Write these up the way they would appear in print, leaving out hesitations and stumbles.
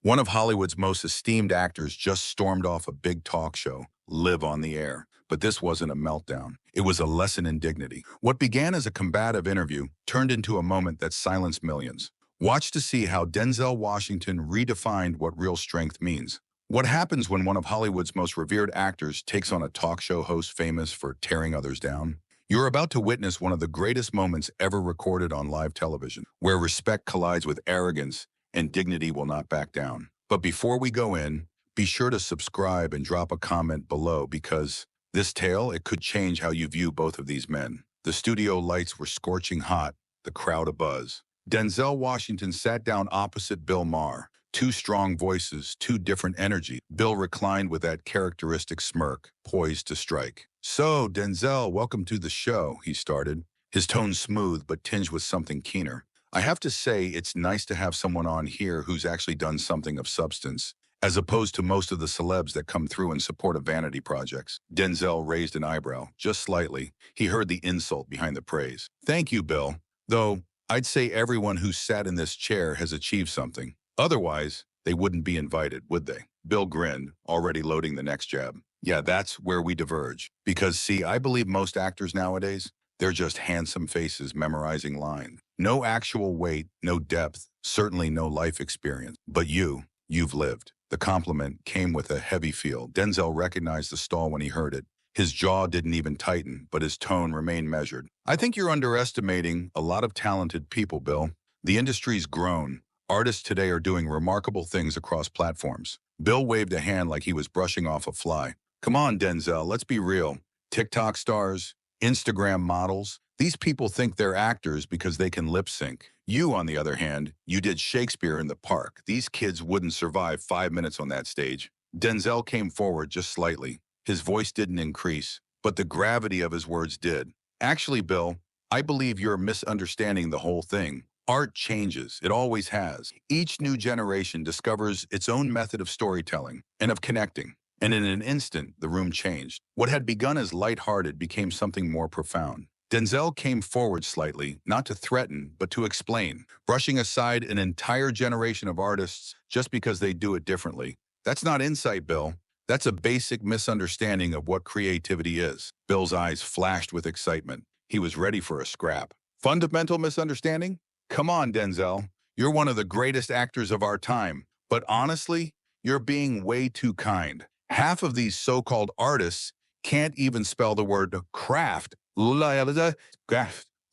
One of Hollywood's most esteemed actors just stormed off a big talk show, live on the air. But this wasn't a meltdown. It was a lesson in dignity. What began as a combative interview turned into a moment that silenced millions. Watch to see how Denzel Washington redefined what real strength means. What happens when one of Hollywood's most revered actors takes on a talk show host famous for tearing others down? You're about to witness one of the greatest moments ever recorded on live television, where respect collides with arrogance and dignity will not back down. But before we go in, be sure to subscribe and drop a comment below because this tale, it could change how you view both of these men. The studio lights were scorching hot, the crowd abuzz. Denzel Washington sat down opposite Bill Maher. Two strong voices, two different energies. Bill reclined with that characteristic smirk, poised to strike. "So, Denzel, welcome to the show," he started, his tone smooth but tinged with something keener. "I have to say it's nice to have someone on here who's actually done something of substance, as opposed to most of the celebs that come through in support of vanity projects." Denzel raised an eyebrow, just slightly. He heard the insult behind the praise. "Thank you, Bill. Though, I'd say everyone who's sat in this chair has achieved something. Otherwise, they wouldn't be invited, would they?" Bill grinned, already loading the next jab. "Yeah, that's where we diverge. Because, see, I believe most actors nowadays, they're just handsome faces memorizing lines. No actual weight, no depth, certainly no life experience. But you've lived." The compliment came with a heavy feel. Denzel recognized the stall when he heard it. His jaw didn't even tighten, but his tone remained measured. "I think you're underestimating a lot of talented people, Bill. The industry's grown. Artists today are doing remarkable things across platforms." Bill waved a hand like he was brushing off a fly. "Come on, Denzel, let's be real. TikTok stars, Instagram models, these people think they're actors because they can lip sync. You, on the other hand, you did Shakespeare in the park. These kids wouldn't survive 5 minutes on that stage." Denzel came forward just slightly. His voice didn't increase, but the gravity of his words did. "Actually, Bill, I believe you're misunderstanding the whole thing. Art changes. It always has. Each new generation discovers its own method of storytelling and of connecting. And in an instant, the room changed. What had begun as lighthearted became something more profound." Denzel came forward slightly, not to threaten, but to explain, brushing aside an entire generation of artists just because they do it differently. "That's not insight, Bill. That's a basic misunderstanding of what creativity is." Bill's eyes flashed with excitement. He was ready for a scrap. "Fundamental misunderstanding? Come on, Denzel. You're one of the greatest actors of our time. But honestly, you're being way too kind. Half of these so-called artists can't even spell the word craft, let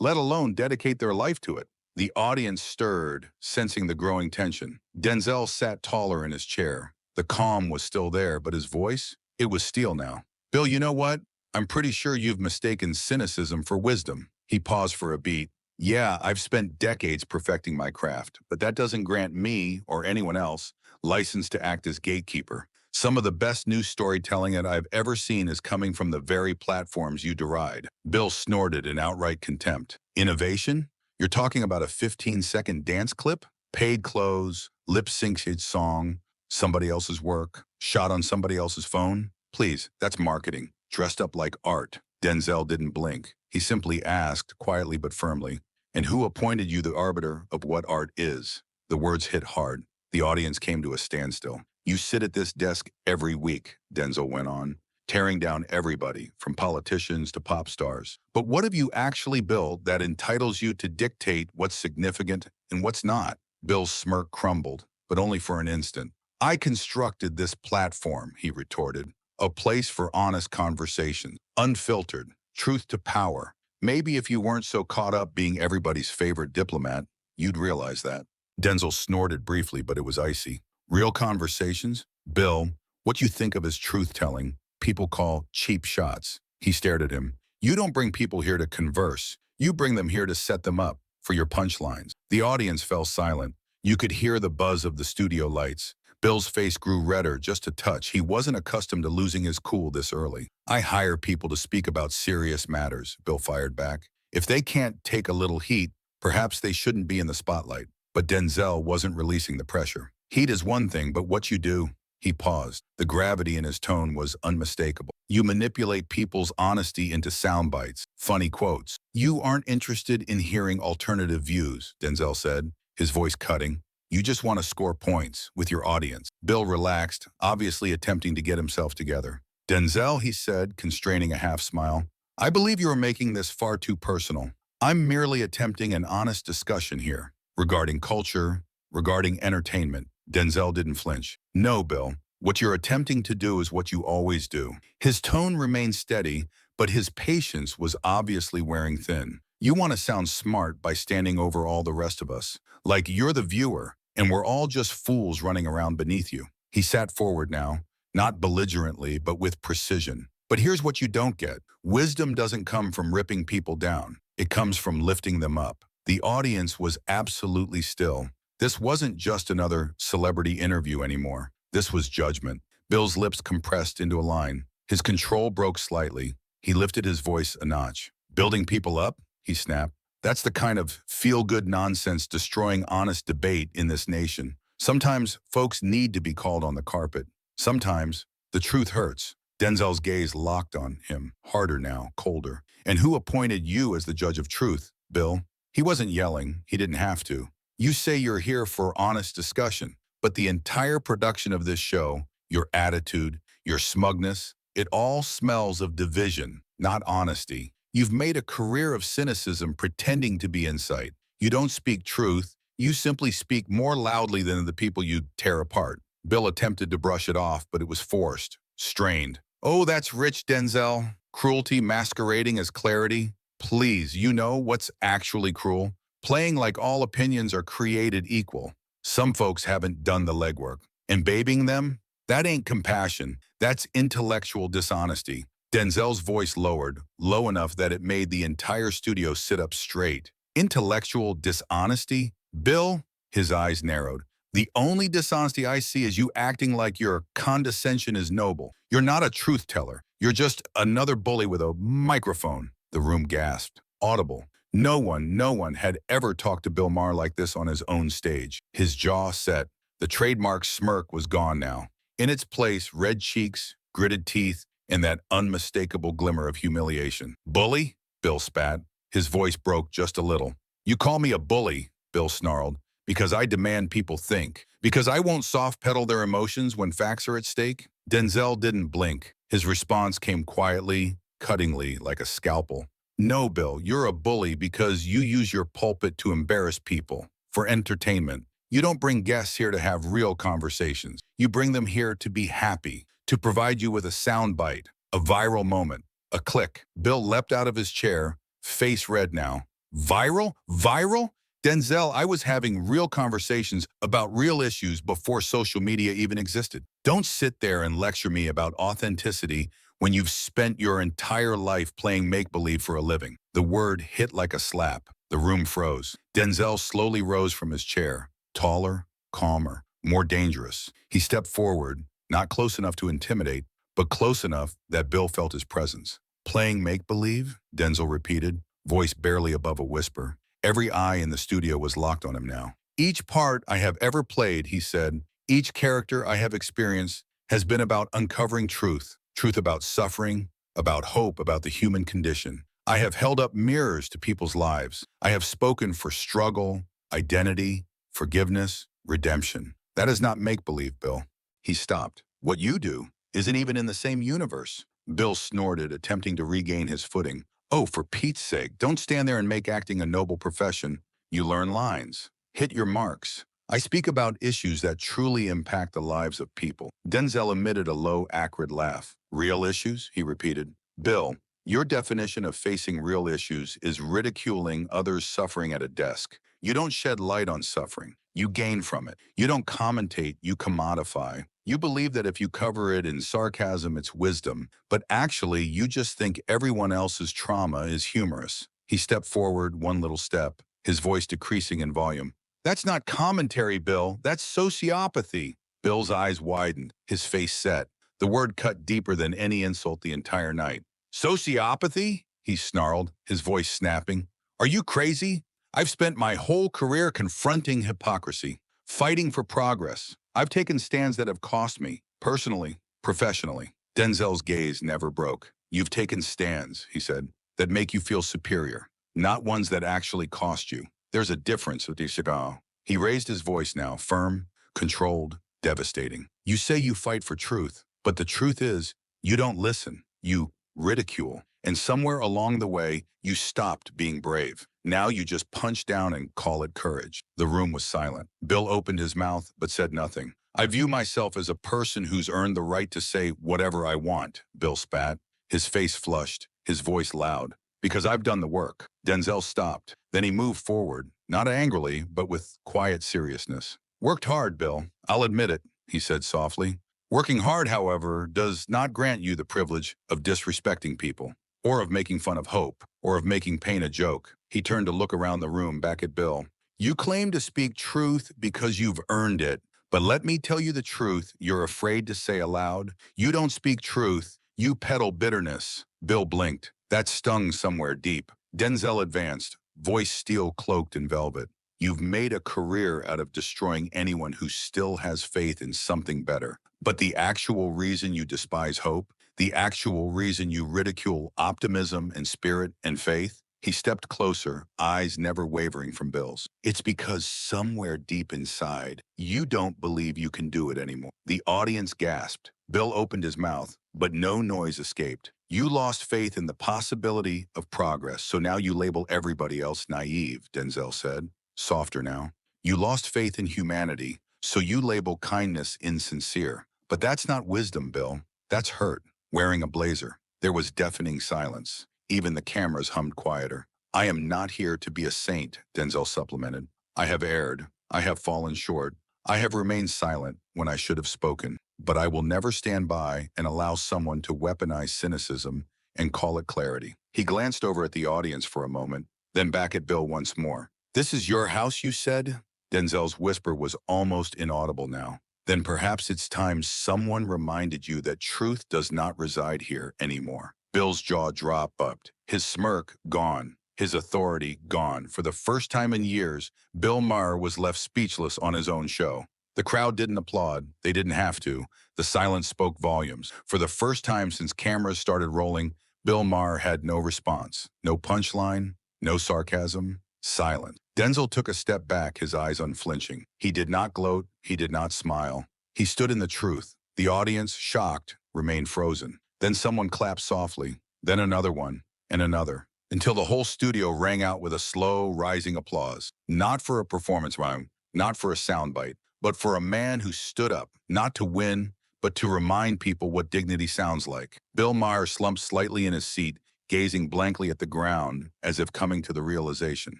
alone dedicate their life to it." The audience stirred, sensing the growing tension. Denzel sat taller in his chair. The calm was still there, but his voice, it was steel now. "Bill, you know what? I'm pretty sure you've mistaken cynicism for wisdom." He paused for a beat. "Yeah, I've spent decades perfecting my craft, but that doesn't grant me, or anyone else, license to act as gatekeeper. Some of the best news storytelling that I've ever seen is coming from the very platforms you deride." Bill snorted in outright contempt. "Innovation? You're talking about a 15-second dance clip? Paid clothes, lip-synced song, somebody else's work, shot on somebody else's phone? Please, that's marketing, dressed up like art." Denzel didn't blink. He simply asked, quietly but firmly, "And who appointed you the arbiter of what art is?" The words hit hard. The audience came to a standstill. "You sit at this desk every week," Denzel went on, "tearing down everybody, from politicians to pop stars. But what have you actually built that entitles you to dictate what's significant and what's not?" Bill's smirk crumbled, but only for an instant. "I constructed this platform," he retorted, "a place for honest conversation, unfiltered, truth to power. Maybe if you weren't so caught up being everybody's favorite diplomat, you'd realize that." Denzel snorted briefly, but it was icy. "Real conversations? Bill, what you think of as truth-telling, people call cheap shots." He stared at him. "You don't bring people here to converse. You bring them here to set them up for your punchlines." The audience fell silent. You could hear the buzz of the studio lights. Bill's face grew redder just a touch. He wasn't accustomed to losing his cool this early. "I hire people to speak about serious matters," Bill fired back. "If they can't take a little heat, perhaps they shouldn't be in the spotlight." But Denzel wasn't releasing the pressure. "Heat is one thing, but what you do—" He paused. The gravity in his tone was unmistakable. "You manipulate people's honesty into sound bites, funny quotes. You aren't interested in hearing alternative views," Denzel said, his voice cutting. You just want to score points with your audience. Bill relaxed, obviously attempting to get himself together. Denzel, he said, constraining a half smile, I believe you are making this far too personal. I'm merely attempting an honest discussion here regarding culture, regarding entertainment. Denzel didn't flinch. No, Bill. What you're attempting to do is what you always do. His tone remained steady, but his patience was obviously wearing thin. You want to sound smart by standing over all the rest of us, like you're the viewer, and we're all just fools running around beneath you. He sat forward now, not belligerently, but with precision. But here's what you don't get. Wisdom doesn't come from ripping people down. It comes from lifting them up. The audience was absolutely still. This wasn't just another celebrity interview anymore. This was judgment. Bill's lips compressed into a line. His control broke slightly. He lifted his voice a notch. Building people up? He snapped. That's the kind of feel-good nonsense destroying honest debate in this nation. Sometimes folks need to be called on the carpet. Sometimes the truth hurts. Denzel's gaze locked on him, harder now, colder. And who appointed you as the judge of truth, Bill? He wasn't yelling. He didn't have to. You say you're here for honest discussion, but the entire production of this show, your attitude, your smugness, it all smells of division, not honesty. You've made a career of cynicism pretending to be insight. You don't speak truth. You simply speak more loudly than the people you tear apart. Bill attempted to brush it off, but it was forced, strained. Oh, that's rich, Denzel. Cruelty masquerading as clarity. Please, you know what's actually cruel? Playing like all opinions are created equal. Some folks haven't done the legwork. And babying them? That ain't compassion. That's intellectual dishonesty. Denzel's voice lowered, low enough that it made the entire studio sit up straight. Intellectual dishonesty? Bill? His eyes narrowed. The only dishonesty I see is you acting like your condescension is noble. You're not a truth teller. You're just another bully with a microphone. The room gasped. Audible. No one had ever talked to Bill Maher like this on his own stage. His jaw set. The trademark smirk was gone now. In its place, red cheeks, gritted teeth, and that unmistakable glimmer of humiliation. Bully? Bill spat. His voice broke just a little. You call me a bully, Bill snarled, because I demand people think. Because I won't soft-pedal their emotions when facts are at stake? Denzel didn't blink. His response came quietly, cuttingly, like a scalpel. No, Bill, you're a bully because you use your pulpit to embarrass people, for entertainment. You don't bring guests here to have real conversations. You bring them here to be happy, to provide you with a soundbite, a viral moment, a click. Bill leapt out of his chair, face red now. Viral? Viral? Denzel, I was having real conversations about real issues before social media even existed. Don't sit there and lecture me about authenticity when you've spent your entire life playing make-believe for a living. The word hit like a slap. The room froze. Denzel slowly rose from his chair, taller, calmer, more dangerous. He stepped forward, not close enough to intimidate, but close enough that Bill felt his presence. Playing make-believe? Denzel repeated, voice barely above a whisper. Every eye in the studio was locked on him now. Each part I have ever played, he said, each character I have experienced has been about uncovering truth. Truth about suffering, about hope, about the human condition. I have held up mirrors to people's lives. I have spoken for struggle, identity, forgiveness, redemption. That is not make-believe, Bill. He stopped. What you do isn't even in the same universe. Bill snorted, attempting to regain his footing. Oh, for Pete's sake, don't stand there and make acting a noble profession. You learn lines. Hit your marks. I speak about issues that truly impact the lives of people. Denzel emitted a low, acrid laugh. Real issues? He repeated. Bill, your definition of facing real issues is ridiculing others suffering at a desk. You don't shed light on suffering. You gain from it. You don't commentate, you commodify. You believe that if you cover it in sarcasm, it's wisdom. But actually, you just think everyone else's trauma is humorous. He stepped forward one little step, his voice decreasing in volume. That's not commentary, Bill. That's sociopathy. Bill's eyes widened, his face set. The word cut deeper than any insult the entire night. Sociopathy? He snarled, his voice snapping. Are you crazy? I've spent my whole career confronting hypocrisy, fighting for progress. I've taken stands that have cost me, personally, professionally. Denzel's gaze never broke. You've taken stands, he said, that make you feel superior, not ones that actually cost you. There's a difference with the cigar. He raised his voice now, firm, controlled, devastating. You say you fight for truth, but the truth is, you don't listen. You ridicule. And somewhere along the way, you stopped being brave. Now you just punch down and call it courage. The room was silent. Bill opened his mouth, but said nothing. I view myself as a person who's earned the right to say whatever I want, Bill spat. His face flushed, his voice loud. Because I've done the work. Denzel stopped. Then he moved forward, not angrily, but with quiet seriousness. Worked hard, Bill. I'll admit it, he said softly. Working hard, however, does not grant you the privilege of disrespecting people, or of making fun of hope, or of making pain a joke. He turned to look around the room back at Bill. You claim to speak truth because you've earned it, but let me tell you the truth you're afraid to say aloud. You don't speak truth, you peddle bitterness. Bill blinked. That stung somewhere deep. Denzel advanced, voice steel cloaked in velvet. You've made a career out of destroying anyone who still has faith in something better. But the actual reason you despise hope, the actual reason you ridicule optimism and spirit and faith, he stepped closer, eyes never wavering from Bill's. It's because somewhere deep inside, you don't believe you can do it anymore. The audience gasped. Bill opened his mouth, but no noise escaped. You lost faith in the possibility of progress, so now you label everybody else naive, Denzel said, softer now. You lost faith in humanity, so you label kindness insincere. But that's not wisdom, Bill. That's hurt. Wearing a blazer. There was deafening silence. Even the cameras hummed quieter. I am not here to be a saint, Denzel supplemented. I have erred. I have fallen short. I have remained silent when I should have spoken. But I will never stand by and allow someone to weaponize cynicism and call it clarity. He glanced over at the audience for a moment, then back at Bill once more. This is your house, you said? Denzel's whisper was almost inaudible now. Then perhaps it's time someone reminded you that truth does not reside here anymore. Bill's jaw dropped, his smirk gone, his authority gone. For the first time in years, Bill Maher was left speechless on his own show. The crowd didn't applaud. They didn't have to. The silence spoke volumes. For the first time since cameras started rolling, Bill Maher had no response. No punchline, no sarcasm, silent. Denzel took a step back, his eyes unflinching. He did not gloat. He did not smile. He stood in the truth. The audience, shocked, remained frozen. Then someone clapped softly, then another one, and another, until the whole studio rang out with a slow, rising applause. Not for a performance rhyme, not for a soundbite, but for a man who stood up, not to win, but to remind people what dignity sounds like. Bill Maher slumped slightly in his seat, gazing blankly at the ground as if coming to the realization.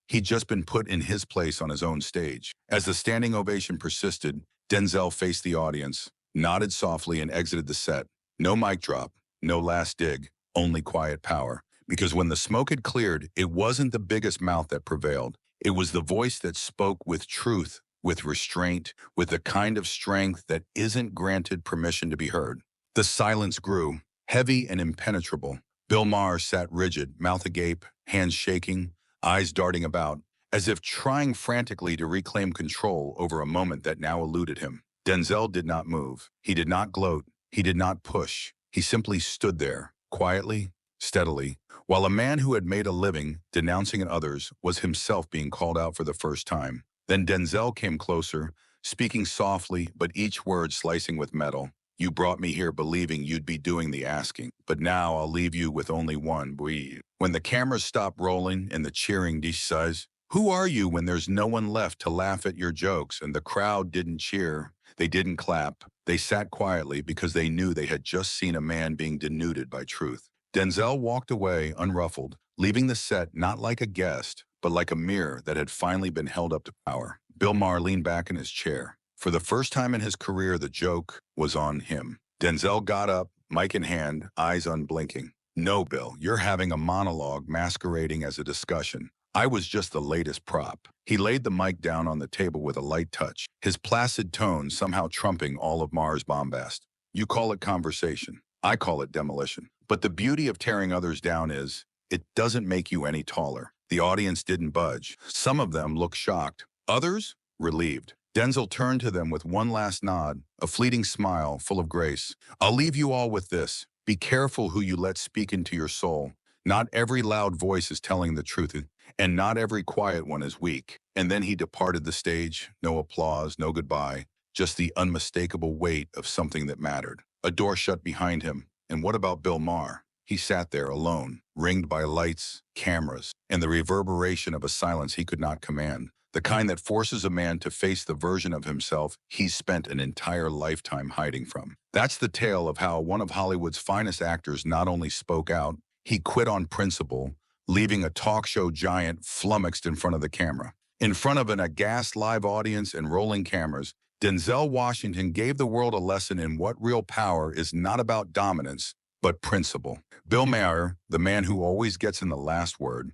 He'd just been put in his place on his own stage. As the standing ovation persisted, Denzel faced the audience, nodded softly, and exited the set. No mic drop, no last dig, only quiet power. Because when the smoke had cleared, it wasn't the biggest mouth that prevailed. It was the voice that spoke with truth, with restraint, with the kind of strength that isn't granted permission to be heard. The silence grew, heavy and impenetrable. Bill Maher sat rigid, mouth agape, hands shaking, eyes darting about, as if trying frantically to reclaim control over a moment that now eluded him. Denzel did not move. He did not gloat. He did not push. He simply stood there, quietly, steadily, while a man who had made a living denouncing others was himself being called out for the first time. Then Denzel came closer, speaking softly, but each word slicing with metal. You brought me here believing you'd be doing the asking, but now I'll leave you with only one breathe. When the cameras stopped rolling and the cheering says, who are you when there's no one left to laugh at your jokes? And the crowd didn't cheer. They didn't clap. They sat quietly because they knew they had just seen a man being denuded by truth. Denzel walked away unruffled, leaving the set not like a guest, but like a mirror that had finally been held up to power. Bill Maher leaned back in his chair. For the first time in his career, the joke was on him. Denzel got up, mic in hand, eyes unblinking. No, Bill, you're having a monologue masquerading as a discussion. I was just the latest prop. He laid the mic down on the table with a light touch, his placid tone somehow trumping all of Maher's bombast. You call it conversation. I call it demolition. But the beauty of tearing others down is, it doesn't make you any taller. The audience didn't budge. Some of them looked shocked. Others, relieved. Denzel turned to them with one last nod, a fleeting smile full of grace. I'll leave you all with this. Be careful who you let speak into your soul. Not every loud voice is telling the truth, And not every quiet one is weak. And then he departed the stage, no applause, no goodbye, just the unmistakable weight of something that mattered. A door shut behind him. And what about Bill Maher? He sat there alone, ringed by lights, cameras, and the reverberation of a silence he could not command. The kind that forces a man to face the version of himself he's spent an entire lifetime hiding from. That's the tale of how one of Hollywood's finest actors not only spoke out, he quit on principle, leaving a talk show giant flummoxed in front of the camera. In front of an aghast live audience and rolling cameras, Denzel Washington gave the world a lesson in what real power is not about dominance, but principle. Bill Maher, the man who always gets in the last word,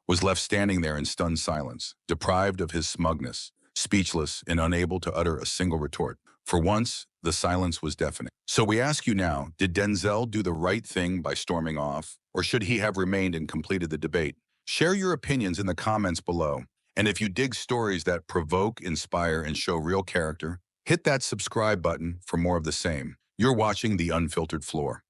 was left standing there in stunned silence, deprived of his smugness, speechless and unable to utter a single retort. For once, the silence was deafening. So we ask you now, did Denzel do the right thing by storming off, or should he have remained and completed the debate? Share your opinions in the comments below. And if you dig stories that provoke, inspire, and show real character, hit that subscribe button for more of the same. You're watching The Unfiltered Floor.